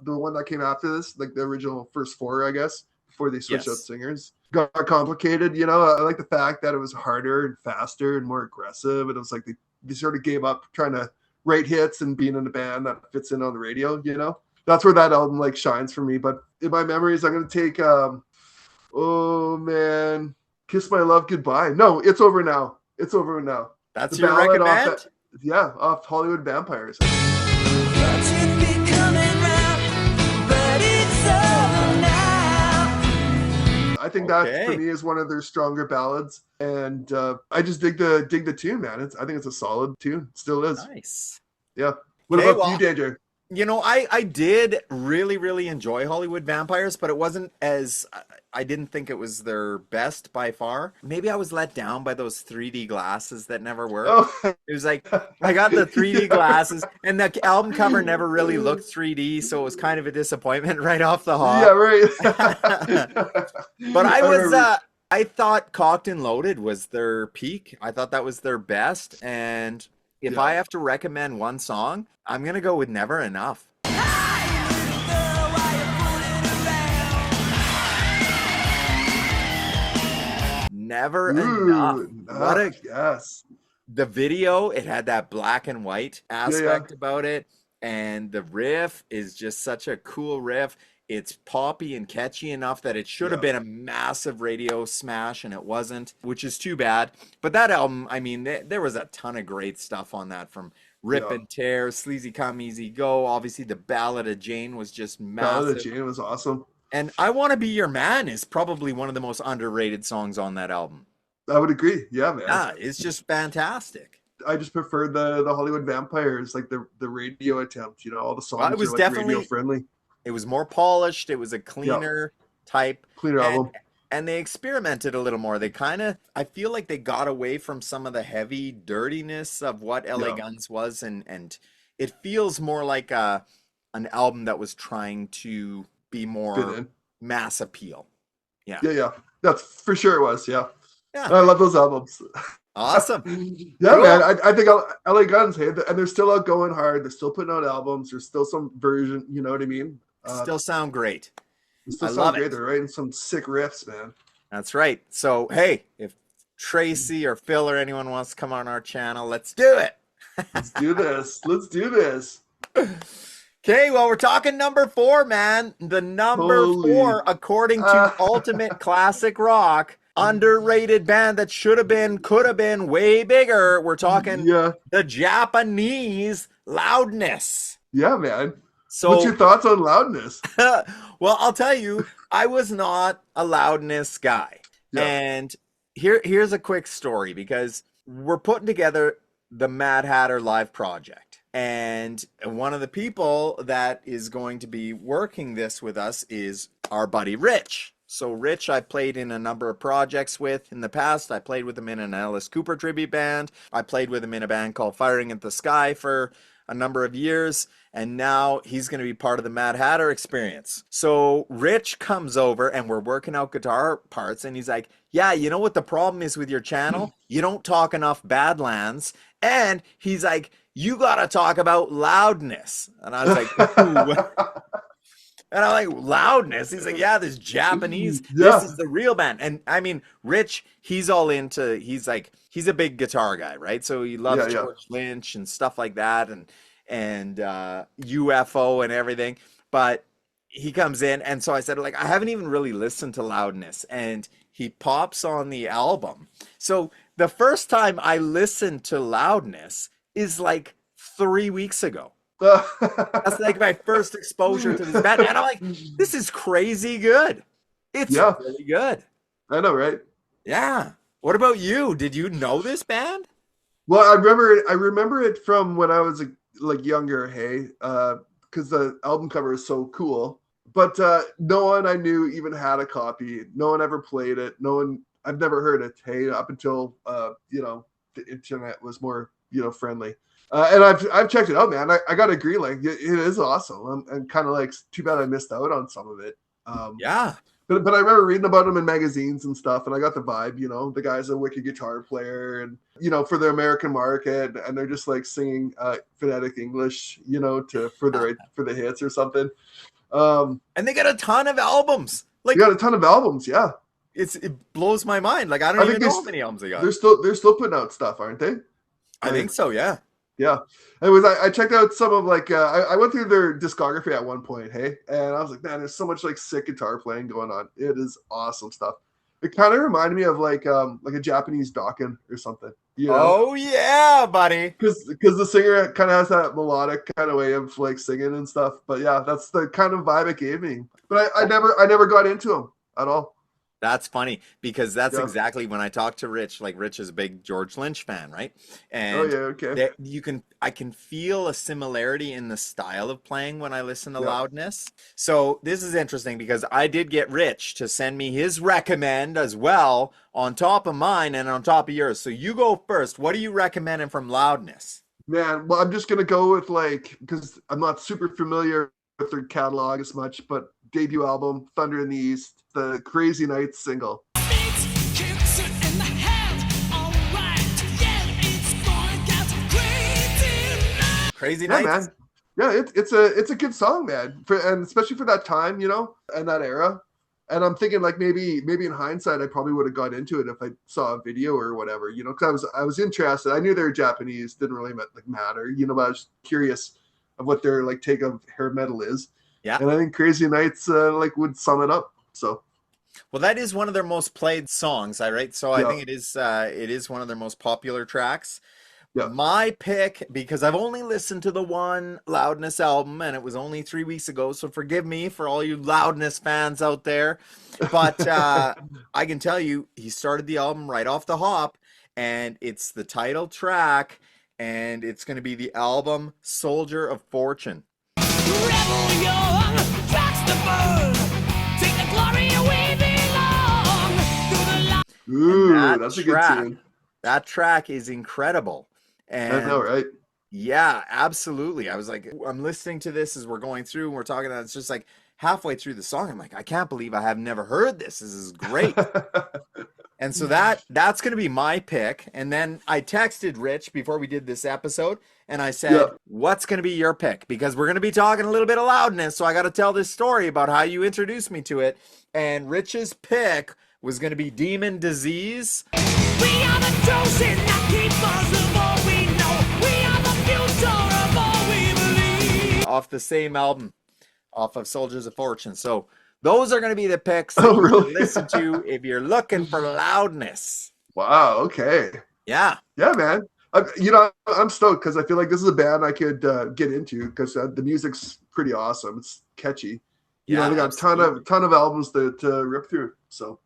the one that came after this, like the original first four, I guess, before they switched out Yes. singers. Got complicated, you know. I like the fact that it was harder and faster and more aggressive. And it was like they sort of gave up trying to write hits and being in a band that fits in on the radio, you know. That's where that album like shines for me. But in my memories, I'm gonna take oh man, Kiss My Love Goodbye. No, It's Over Now. It's Over Now. That's The your ballad off recommend? yeah, off Hollywood Vampires. Thought you'd be coming round, but it's over now. I think that for Okay. me is one of their stronger ballads, and I just dig the tune, man. I think it's a solid tune, still is. Nice. Yeah. What Okay, about well, you, Danger? You know, I did really, really enjoy Hollywood Vampires, but it wasn't as, I didn't think it was their best by far. Maybe I was let down by those 3D glasses that never worked. Oh, It was like, I got the 3D glasses, and the album cover never really looked 3D, so it was kind of a disappointment right off the yeah, hop. right. But I remember. I thought Cocked and Loaded was their peak. I thought that was their best. And if I Yeah, have to recommend one song, I'm gonna go with Never Enough. Never Enough. ooh, What a yes, the video, it had that black and white yeah, yeah, aspect about it, and the riff is just such a cool riff. It's poppy and catchy enough that it should have yeah, been a massive radio smash, and it wasn't, which is too bad. But that album, I mean, there was a ton of great stuff on that, from Rip yeah. and Tear, Sleazy Come Easy Go. Obviously, the Ballad of Jane was just Ballad of massive. Jane was awesome. And I Want to Be Your Man is probably one of the most underrated songs on that album. I would agree. Yeah, man. Yeah, it's just fantastic. I just prefer the Hollywood Vampires, like the radio attempt. You know, all the Well, it songs are was like radio definitely friendly. it was more polished, it was a Yeah, cleaner type, cleaner and album. they experimented a little more. They kind of, I feel like they got away from some of the heavy dirtiness of what LA Yeah, Guns was, and it feels more like an album that was trying to be fit more in. mass appeal. Yeah. Yeah, yeah. That's for sure it was. Yeah. Yeah. I love those albums. Awesome. Yeah, man. Cool. I think LA Guns, hey, and they're still out going hard. They're still putting out albums. There's still some version, you know what I mean? Still sound great. They still I sound love great. it. They're writing some sick riffs, man. That's right. So, hey, if Tracy or Phil or anyone wants to come on our channel, let's do it. Let's do this. Let's do this. Okay, well, we're talking number 4, man. The number Holy. 4, according to Ultimate Classic Rock, underrated band that should have been, could have been way bigger. We're talking Yeah. the Japanese Loudness. Yeah, man. What's So, your thoughts on Loudness? well, I'll tell you, I was not a Loudness guy. Yeah. And here's a quick story, because we're putting together the Mad Hatter Live project. And one of the people that is going to be working this with us is our buddy Rich. So Rich, I played in a number of projects with in the past. I played with him in an Alice Cooper tribute band. I played with him in a band called Firing at the Sky for a number of years. And now he's going to be part of the Mad Hatter experience. So Rich comes over and we're working out guitar parts. And he's like, yeah, you know what the problem is with your channel? You don't talk enough Badlands. And he's like, you got to talk about Loudness. And I was like, ooh. And I'm like, Loudness? He's like, yeah, this Japanese, this Yeah. is the real band. And I mean, Rich, he's all into, he's a big guitar guy, right? So he loves Yeah, yeah. George Lynch and stuff like that, and UFO and everything. But he comes in, and so I said, like, I haven't even really listened to Loudness. And he pops on the album. So the first time I listened to Loudness is like 3 weeks ago. That's like my first exposure to this band. And I'm like, this is crazy good. It's Yeah. really good. I know, right? Yeah. What about you? Did you know this band? Well, I remember it from when I was like younger, hey, because the album cover is so cool. But no one I knew even had a copy. No one ever played it. No one, I've never heard it, hey, up until you know, the internet was more, you know, friendly. And I've checked it out, man. I gotta agree, like it is awesome. And kind of like too bad I missed out on some of it. Yeah. But I remember reading about him in magazines and stuff, and I got the vibe, you know, the guy's a wicked guitar player, and you know, for the American market, and they're just like singing phonetic English, you know, for the hits or something. And they got a ton of albums. Like, They got a ton of albums, yeah. it blows my mind. Like, I I don't think even know how many albums they got. they're still putting out stuff, aren't they? I think so, yeah. Yeah. Anyways, I checked out some of like I went through their discography at one point, hey, and I was like, man, there's so much like sick guitar playing going on. It is awesome stuff. It kind of reminded me of like a Japanese Dokken or something, you know? Oh, yeah, buddy. Because the singer kind of has that melodic kind of way of like singing and stuff. But yeah, that's the kind of vibe it gave me. But I never got into him at all. That's funny because that's Yeah. exactly when I talked to Rich. Like Rich is a big George Lynch fan, right? Oh And yeah. Okay. that I can feel a similarity in the style of playing when I listen to Yeah. Loudness. So this is interesting because I did get Rich to send me his recommend as well on top of mine and on top of yours. So you go first. What are you recommending from Loudness? Man, well, I'm just gonna go with like because I'm not super familiar with their catalog as much, but debut album Thunder in the East, the Crazy Nights single. Beats, kicks it in the head. Alright, yeah, it's going to get crazy now. Crazy Yeah, Nights? man. Yeah, it's a good song, man. And especially for that time, and that era. And I'm thinking like maybe in hindsight, I probably would have got into it if I saw a video or whatever, because I was interested. I knew they were Japanese, didn't really matter, but I was curious of what their like take of hair metal is. Yeah. And I think Crazy Nights like would sum it up. So Well, that is one of their most played songs, right? So I yeah, think it is one of their most popular tracks. yeah. My pick, because I've only listened to the one Loudness album, and it was only 3 weeks ago, so forgive me for all you Loudness fans out there. But I can tell you, he started the album right off the hop, and it's the title track, and it's going to be the album Soldier of Fortune. Rebel young, tracks the burn. Take the glory away belong. Through the light. Ooh, That that's a good track, tune. that track is incredible. I know, And right? yeah, absolutely. I was like, I'm listening to this as we're going through and we're talking about it's just like halfway through the song. I'm like, I can't believe I have never heard this. This is great. And so that's going to be my pick. And then I texted Rich before we did this episode and I said, Yeah. what's going to be your pick? Because we're going to be talking a little bit of Loudness. So I got to tell this story about how you introduced me to it. And Rich's pick was going to be Demon Disease. We are the chosen, not keepers of all we know. We are the future of all we believe. Off the same album, off of Soldiers of Fortune. So those are going to be the picks that Oh, you really? can listen to if you're looking for Loudness. Wow. Okay. Yeah. Yeah, man. I'm stoked because I feel like this is a band I could get into because the music's pretty awesome. It's catchy. Yeah, They got absolutely. a ton of albums to rip through. So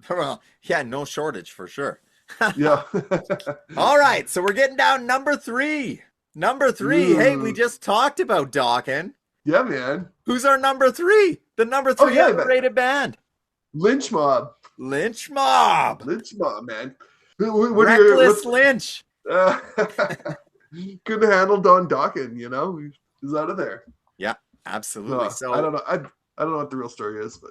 Well, yeah, no shortage for sure. yeah. All right, so we're getting down number three. Number three. Hey, we Ooh. just talked about Dawkins. Yeah, man. Who's our number three? The number Oh three yeah, man. underrated band. Lynch Mob. Lynch Mob. Lynch Mob, man. What are Reckless Lynch. couldn't handle Don Dawkins, He's out of there. Yeah, absolutely. So I don't know. I don't know what the real story is, but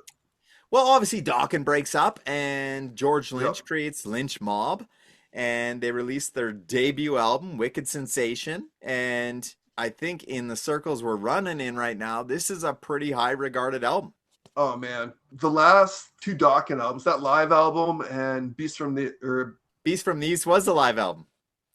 well, obviously Dawkins breaks up and George Lynch Yep. creates Lynch Mob and they released their debut album, Wicked Sensation. And I think in the circles we're running in right now, this is a pretty high regarded album. oh man, the last two Dawkins albums, that live album and Beast from the East was the live album.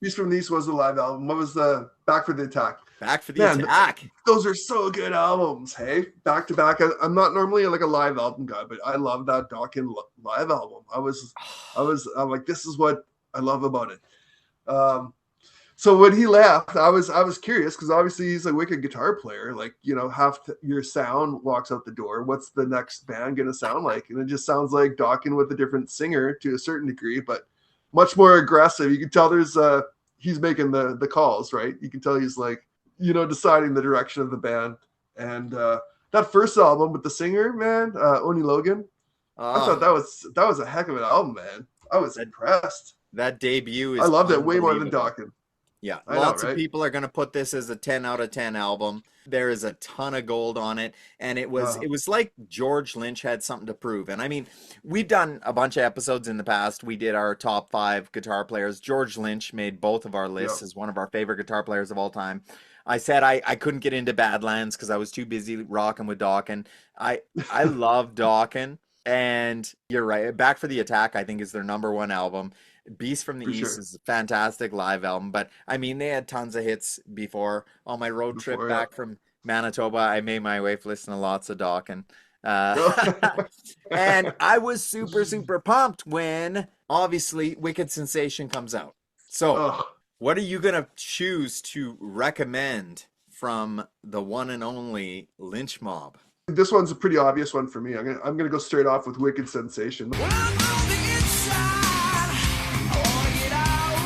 Beast from the East was the live album. What was the Back for the Attack? Back for the Man, Attack. Those are so good albums, hey? Back to back. I'm not normally like a live album guy, but I love that Dawkins live album. I'm like, this is what I love about it. So when he left, I was curious because obviously he's a wicked guitar player. Like, half your sound walks out the door. What's the next band gonna sound like? And it just sounds like Dawkins with a different singer to a certain degree, but much more aggressive. You can tell there's he's making the calls, right? You can tell he's like, deciding the direction of the band. And that first album with the singer, man, Oni Logan, I thought that was a heck of an album, man. I was impressed. That debut is I loved it way more than unbelievable. Dawkins. Yeah, I know, lots right? of people are going to put this as a 10 out of 10 album. There is a ton of gold on it, and it was like George Lynch had something to prove. And I mean, we've done a bunch of episodes in the past. We did our top 5 guitar players. George Lynch made both of our lists as one of our favorite guitar players of all time. I said I couldn't get into Badlands because I was too busy rocking with Dawkins. I love Dawkins, and you're right. Back for the Attack, I think, is their number one album. Beast from the East is a fantastic live album, but I mean, they had tons of hits before. On my road trip back from Manitoba, I made my way for listening to lots of Dawkins. And I was super, super pumped when, obviously, Wicked Sensation comes out. So, what are you going to choose to recommend from the one and only Lynch Mob? This one's a pretty obvious one for me. I'm gonna go straight off with Wicked Sensation. When I'm on the inside, I wanna get out.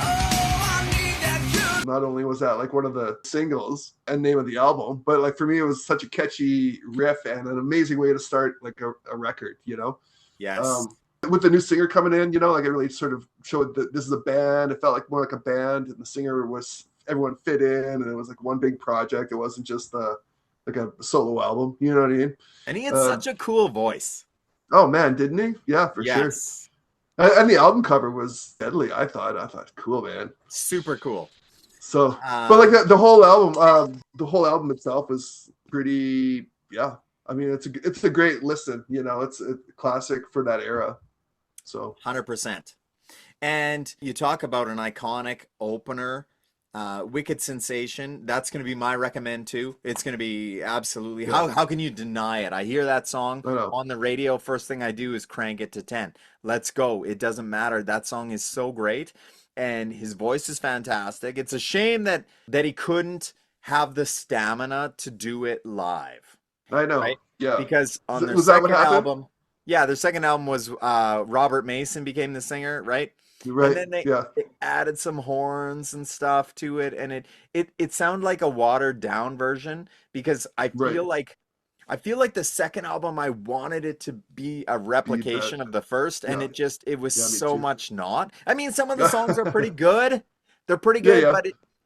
Oh, I need that good. Not only was that like one of the singles and name of the album, but like for me, it was such a catchy riff and an amazing way to start like a record, you know? Yes. With the new singer coming in, you know, like it really sort of showed that this is a band. It felt like more like a band, and the singer was everyone fit in, and it was like one big project. It wasn't just like a solo album, you know what I mean? And he had such a cool voice. Oh man, didn't he? Yeah, for sure. Yes. And the album cover was deadly. I thought, cool, man. Super cool. So, but like the whole album itself is pretty. Yeah, I mean, it's a great listen. You know, it's a classic for that era. So 100%. And you talk about an iconic opener, Wicked Sensation. That's going to be my recommend too. It's going to be absolutely. Yeah. How can you deny it? I hear that song I know. on the radio. First thing I do is crank it to 10. Let's go. It doesn't matter. That song is so great, and his voice is fantastic. It's a shame that he couldn't have the stamina to do it live. I know. Right? Yeah. Because on their Was that what second happened? album, yeah, their second album was Robert Mason became the singer, right? Right. And then they added some horns and stuff to it, and it sounded like a watered down version, because I feel like the second album, I wanted it to be a replication of the first, and it was so much not. I mean, some of the songs are pretty good. They're pretty good,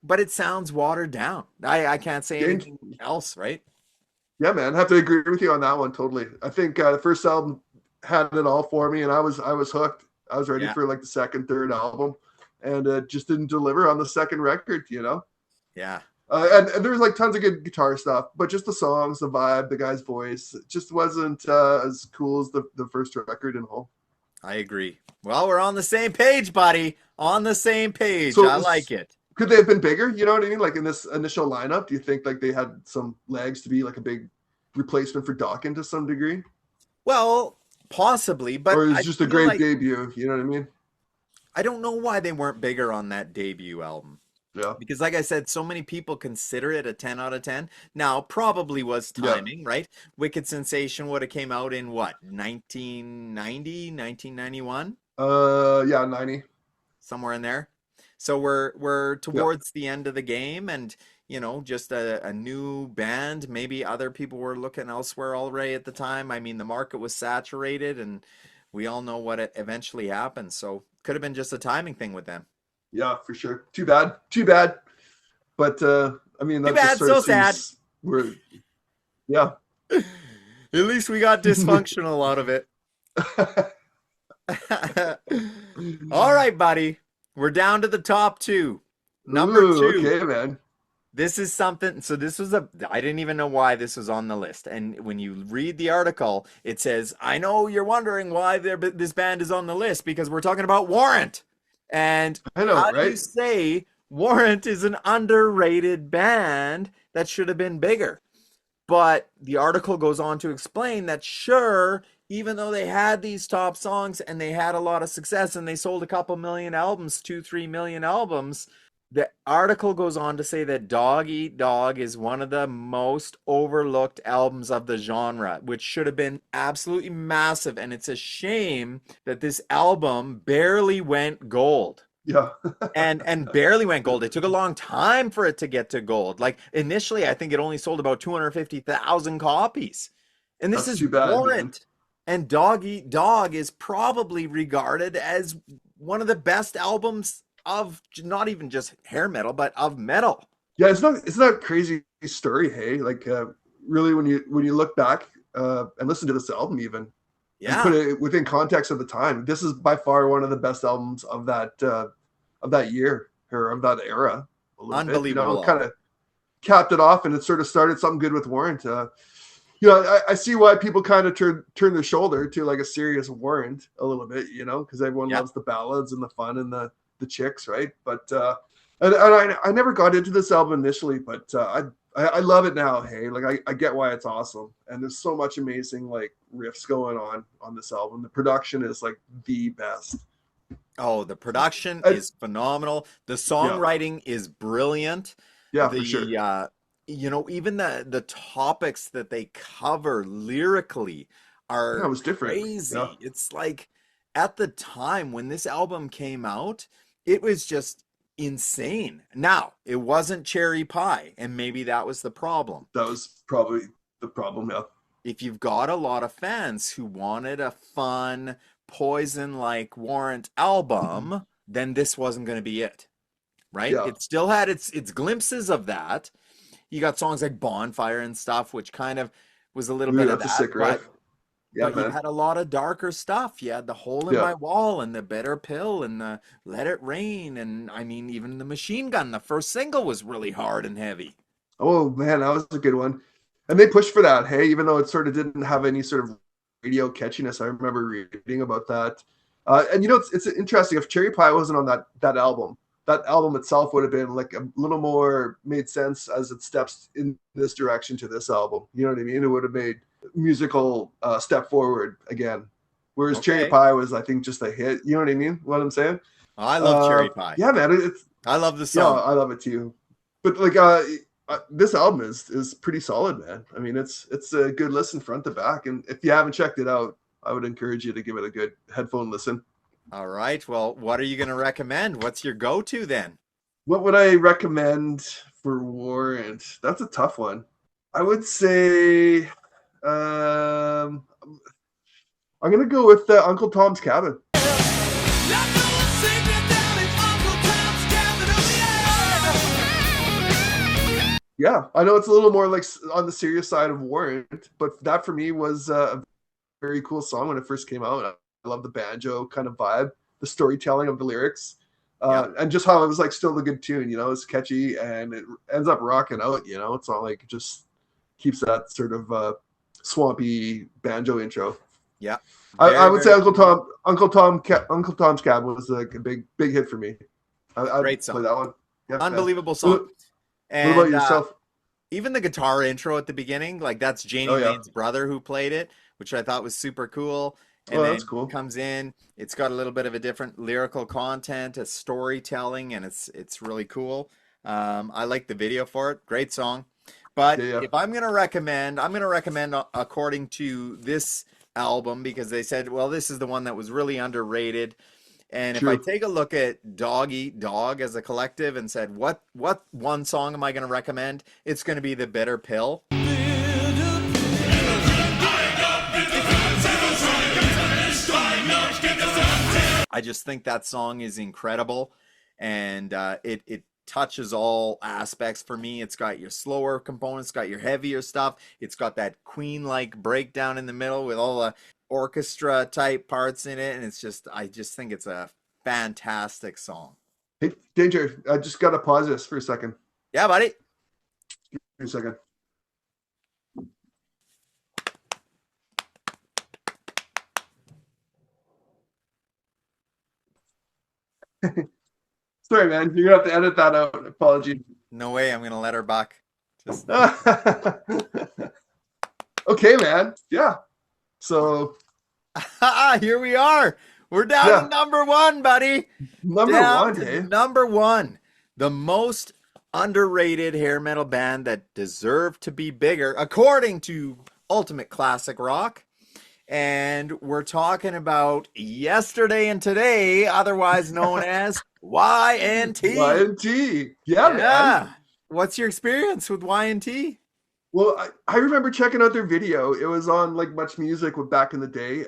but it sounds watered down. I can't say anything else, right? Yeah, man, I have to agree with you on that one totally. I think the first album had it all for me, and I was hooked. I was ready for like the second, third album, and it just didn't deliver on the second record, you know? Yeah. And there was like tons of good guitar stuff, but just the songs, the vibe, the guy's voice, it just wasn't as cool as the first record in whole. I agree. Well, we're on the same page, buddy. On the same page. So I like it. Could they have been bigger? You know what I mean? Like in this initial lineup, do you think like they had some legs to be like a big replacement for Dawkins to some degree? Well, possibly, but or it's just a great debut. You know what I mean? I don't know why they weren't bigger on that debut album. Yeah. Because like I said, so many people consider it a 10 out of 10. Now, probably was timing, right? Wicked Sensation would have came out in what? 1990, 1991? Yeah, 90. Somewhere in there. So we're towards the end of the game, and you know, just a new band. Maybe other people were looking elsewhere already at the time. I mean, the market was saturated, and we all know what it eventually happened. So could have been just a timing thing with them. Yeah, for sure. Too bad. But I mean, that's too bad. So sad. Yeah. At least we got dysfunctional out of it. All right, buddy. We're down to the top two. Number two. Okay, man. This is something. So this was I didn't even know why this was on the list. And when you read the article, it says, I know you're wondering why this band is on the list, because we're talking about Warrant. And I know, how right? do you say Warrant is an underrated band that should have been bigger? But the article goes on to explain that, sure, even though they had these top songs and they had a lot of success and they sold a couple million albums, 2-3 million albums, the article goes on to say that Dog Eat Dog is one of the most overlooked albums of the genre, which should have been absolutely massive. And it's a shame that this album barely went gold. Yeah. and barely went gold. It took a long time for it to get to gold. Like initially, I think it only sold about 250,000 copies. And this is Warrant. And Dog Eat Dog is probably regarded as one of the best albums of not even just hair metal, but of metal. Yeah, it's not crazy story, hey? Like really when you look back and listen to this album even, and put it within context of the time, this is by far one of the best albums of that year or of that era. Unbelievable. You know, kind of capped it off, and it sort of started something good with Warrant. You know, I see why people kind of turn their shoulder to like a serious Warrant a little bit, you know, because everyone loves the ballads and the fun and the chicks, right? But and I never got into this album initially, but I love it now. Hey, like I get why it's awesome, and there's so much amazing like riffs going on this album. The production is like the best. Oh, the production is phenomenal. The songwriting is brilliant. Yeah, for sure. you know, even the topics that they cover lyrically Yeah, it are was different. Yeah, crazy. It's like at the time when this album came out, it was just insane. Now, it wasn't cherry pie, and maybe that was the problem. that was probably the problem. Yeah, If you've got a lot of fans who wanted a fun, Poison-like Warrant album, then this wasn't going to be it, right? yeah, It still had its glimpses of that. You got songs like Bonfire and stuff, which kind of was a little bit dude, of that's a that, sick riff. Yeah, but you man. had a lot of darker stuff. You had the Hole in Yeah. My Wall and the Bitter Pill and the Let It Rain, and I mean even the Machine Gun. The first single was really hard and heavy. Oh man, that was a good one. And they pushed for that, hey, even though it sort of didn't have any sort of radio catchiness. I remember reading about that. And you know, it's interesting. If Cherry Pie wasn't on that album, that album itself would have been like a little more made sense as it steps in this direction to this album. You know what I mean? It would have made musical step forward again. Whereas Cherry Okay. Pie was, I think, just a hit. You know what I mean? What I'm saying? I love Cherry Pie. Yeah, man. It's I love the yeah, song. I love it too. But like, this album is pretty solid, man. I mean, it's a good listen front to back, and if you haven't checked it out, I would encourage you to give it a good headphone listen. All right. Well, what are you going to recommend? What's your go-to then? What would I recommend for Warrant? That's a tough one. I would say I'm gonna go with Uncle Tom's Cabin. Yeah, I know it's a little more like on the serious side of Warrant, but that for me was a very cool song when it first came out. I love the banjo kind of vibe, the storytelling of the lyrics, Yeah. and just how it was like still a good tune. You know, it's catchy and it ends up rocking out. You know, it's not like it just keeps that sort of swampy banjo intro. Yeah. I Very, would say very cool. Uncle Tom's Cab was like a big hit for me. I'd Great play song. that one. Yeah. Unbelievable What, song. what about And yourself? even the guitar intro at the beginning, like that's Janie Oh yeah. Lane's brother who played it, which I thought was super cool. And Oh, that's then cool. comes in, it's got a little bit of a different lyrical content, a storytelling, and it's really cool. I like the video for it. Great song. Yeah, But yeah. if I'm gonna recommend according to this album because they said, well, this is the one that was really underrated. And if I True. take a look at Dog Eat Dog as a collective and said, what one song am I going to recommend? It's going to be The Bitter Pill. I just think that song is incredible, and it touches all aspects for me. It's got your slower components, got your heavier stuff. It's got that Queen-like breakdown in the middle with all the orchestra type parts in it, and I just think it's a fantastic song. Hey, Danger, I just got to pause this for a second. Yeah, buddy. Give me a second. Sorry, man. You're going to have to edit that out. Apology. No way, I'm gonna let her buck. Just Okay, man. Yeah. So, here we are. We're down Yeah. to number one, buddy. number Down one, to hey? number one, the most underrated hair metal band that deserved to be bigger, according to Ultimate Classic Rock. And we're talking about Yesterday and Today, otherwise known as YNT. YNT. Yeah, man. Yeah. What's your experience with YNT? Well, I remember checking out their video. It was on like Much Music with back in the day.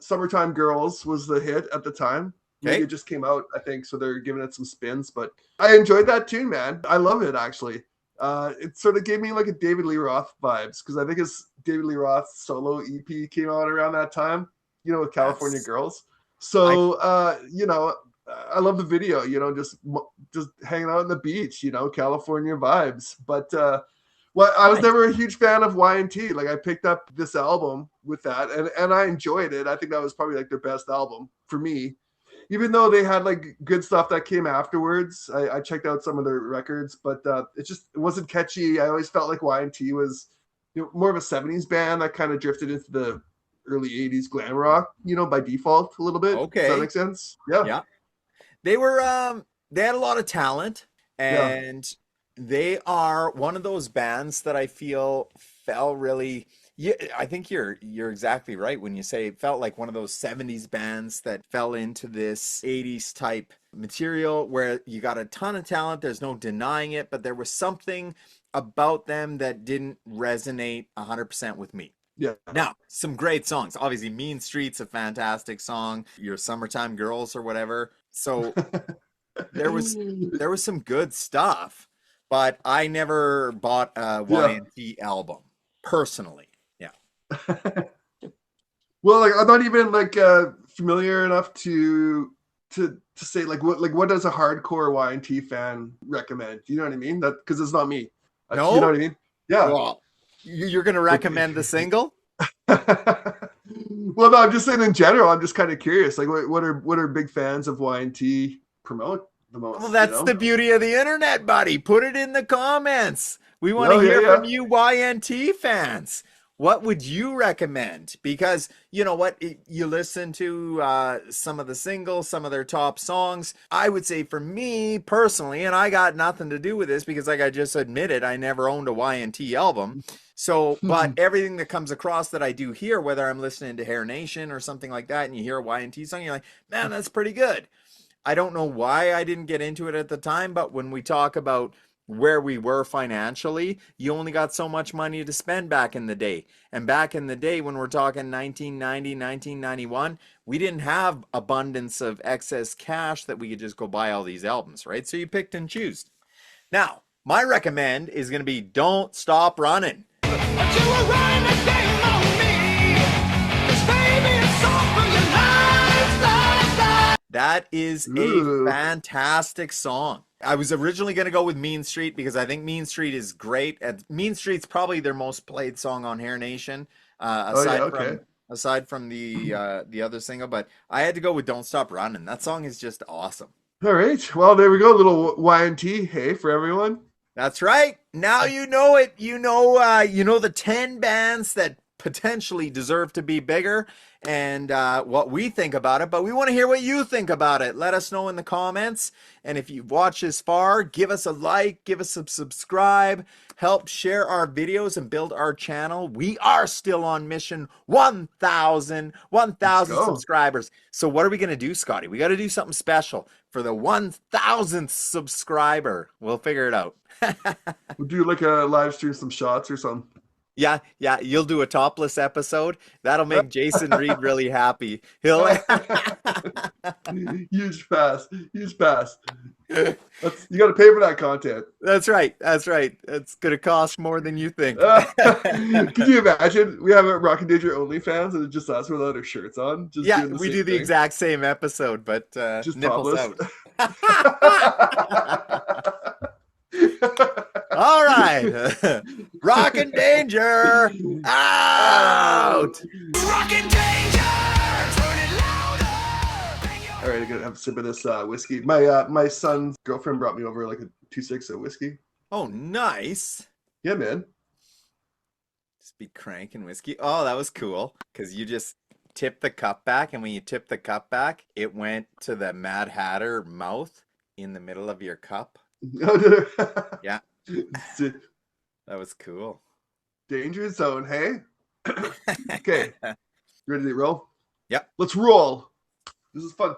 Summertime Girls was the hit at the time. Maybe Okay. it just came out, I think, so they're giving it some spins. But I enjoyed that tune, man. I love it actually. It sort of gave me like a David Lee Roth vibes because I think his David Lee Roth solo EP came out around that time. You know, with California That's- Girls. So you know, I love the video. You know, just hanging out on the beach. You know, California vibes. But well, I was Nice. never a huge fan of YNT. Like I picked up this album with that, and I enjoyed it. I think that was probably like their best album for me. Even though they had like good stuff that came afterwards, I checked out some of their records, but it wasn't catchy. I always felt like YNT was, you know, more of a '70s band that kind of drifted into the early '80s glam rock, you know, by default a little bit. Does Okay. that make sense? Yeah. Yeah. They were they had a lot of talent Yeah. and They are one of those bands that I feel fell really. Yeah, I think you're exactly right when you say it felt like one of those 70s bands that fell into this 80s type material where you got a ton of talent, there's no denying it, but there was something about them that didn't resonate 100% with me. Yeah. Now, some great songs. Obviously, Mean Street's a fantastic song, Your Summertime Girls or whatever. So there was there was some good stuff, but I never bought a Yeah. Y&T album personally. Yeah. Well, like I'm not even like familiar enough to say like what does a hardcore Y&T fan recommend? You know what I mean? That because it's not me. You know No? what I mean? Yeah. Well, you're going to Like, recommend the single? well, no, I'm just saying in general. I'm just kind of curious. Like, what are big fans of Y&T promote the Well, most? You that's the know? beauty of the internet, buddy. Put it in the comments. We want to Oh yeah, hear from yeah. you Y&T fans. What would you recommend? Because you know what, you listen to some of the singles, some of their top songs. I would say for me personally, and I got nothing to do with this because, like I just admitted, I never owned a Y&T album. So, but everything that comes across that I do hear, whether I'm listening to Hair Nation or something like that, and you hear a Y&T song, you're like, man, that's pretty good. I don't know why I didn't get into it at the time, but when we talk about where we were financially, you only got so much money to spend back in the day. And back in the day, when we're talking 1990, 1991, we didn't have abundance of excess cash that we could just go buy all these albums, right? So you picked and choose. Now, my recommend is going to be Don't Stop Running. But you were running the game on me. 'Cause baby, it's all for your life, life. That is a Ooh. fantastic song. I was originally going to go with Mean Street because I think Mean Street is great. And Mean Street's probably their most played song on Hair Nation, Oh yeah. Okay. aside from the other single. But I had to go with Don't Stop Running. That song is just awesome. All right. Well, there we go. A little Y&T. Hey, for everyone. That's right. Now you know it. You know the 10 bands that potentially deserve to be bigger and what we think about it, but we want to hear what you think about it. Let us know in the comments. And if you've watched this far, give us a like, give us a subscribe, help share our videos and build our channel. We are still on mission 1,000 Let's go. subscribers. So what are we going to do, Scotty? We got to do something special for the 1,000th subscriber. We'll figure it out. We'll do like a live stream, some shots or something. Yeah, you'll do a topless episode. That'll make Jason Reed really happy. He'll Huge pass. Huge pass. You got to pay for that content. That's right. That's right. It's gonna cost more than you think. Could you imagine? We have a Rocket Danger OnlyFans and it's just us without our shirts on. Just Yeah, doing the we same do the thing. exact same episode, but Just nipples topless. out. All right. Rockin' Danger out. Rockin' danger, turn it louder. Bang your All right, I'm gonna have a sip of this whiskey. My son's girlfriend brought me over like a 2.6 of whiskey. Oh, nice. Yeah, man. Just be cranking whiskey. Oh, that was cool. Because you just tip the cup back, and when you tip the cup back, it went to the Mad Hatter mouth in the middle of your cup. Yeah, that was cool. Danger zone, hey? Okay. Ready to roll? Yep. Let's roll. This is fun.